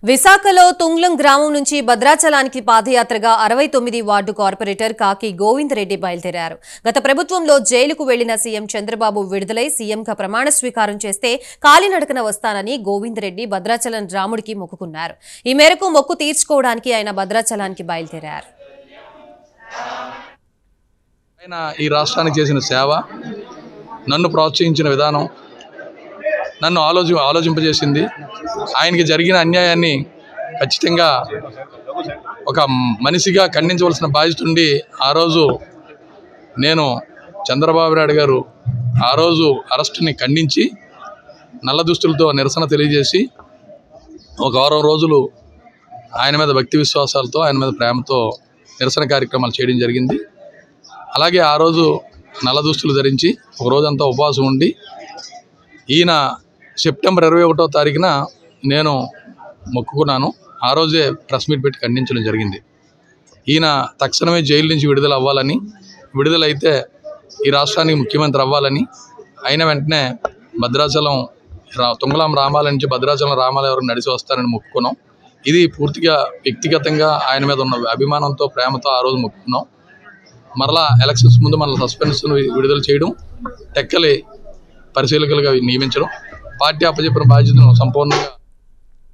విశాఖలో తుంగ్లం గ్రామం నుంచి భద్రాచలానికి పాదయాత్రగా 69 వార్డు కార్పొరేటర్ కాకి గోవింద్ రెడ్డి బయలుదేరారు. గత ప్రభుత్వంలో జైలుకు వెళ్లిన సీఎం చంద్రబాబు విడుదలై సీఎంగా ప్రమాణ స్వీకారం చేస్తే కాలినడకన వస్తానని గోవింద్ రెడ్డి భద్రాచలం రాముడికి మొక్కుకున్నారు. ఈ మేరకు మొక్కు తీర్చుకోవడానికి ఆయన భద్రాచలానికి బయలుదేరారు. ఆయన ఈ రాష్ట్రానికి చేసిన సేవ, నన్ను ప్రోత్సహించిన విధానం నన్ను ఆలోచింపజేసింది. ఆయనకి జరిగిన అన్యాయాన్ని ఖచ్చితంగా ఒక మనిషిగా ఖండించవలసిన బాధ్యత ఉండి ఆ రోజు నేను చంద్రబాబు నాయుడు గారు ఆ రోజు అరెస్టుని ఖండించి నల్ల దుస్తులతో నిరసన తెలియజేసి ఒక వారం రోజులు ఆయన మీద భక్తి విశ్వాసాలతో, ఆయన మీద ప్రేమతో నిరసన కార్యక్రమాలు చేయడం జరిగింది. అలాగే ఆ రోజు నల్ల దుస్తులు ధరించి ఒక రోజంతా ఉపవాసం ఉండి ఈయన సెప్టెంబర్ 21వ తారీఖున నేను మొక్కుకున్నాను. ఆ రోజే ప్రెస్ మీట్ పెట్టి ఖండించడం జరిగింది. ఈయన తక్షణమే జైలు నుంచి విడుదల అవ్వాలని, విడుదలైతే ఈ రాష్ట్రానికి ముఖ్యమంత్రి అవ్వాలని, అయిన వెంటనే భద్రాచలం తుంగలాం రామాల నుంచి భద్రాచలం రామాలయం వరకు నడిచి వస్తానని మొక్కుకున్నాం. ఇది పూర్తిగా వ్యక్తిగతంగా ఆయన మీద ఉన్న అభిమానంతో, ప్రేమతో ఆ రోజు మొక్కుకున్నాం. మరలా ఎలక్షన్స్ ముందు మరలా సస్పెన్షన్ విడుదల చేయడం, టెక్కలి పరిశీలకులుగా నియమించడం, పార్టీ అప్పచెప్పిన బాధ్యతను సంపూర్ణంగా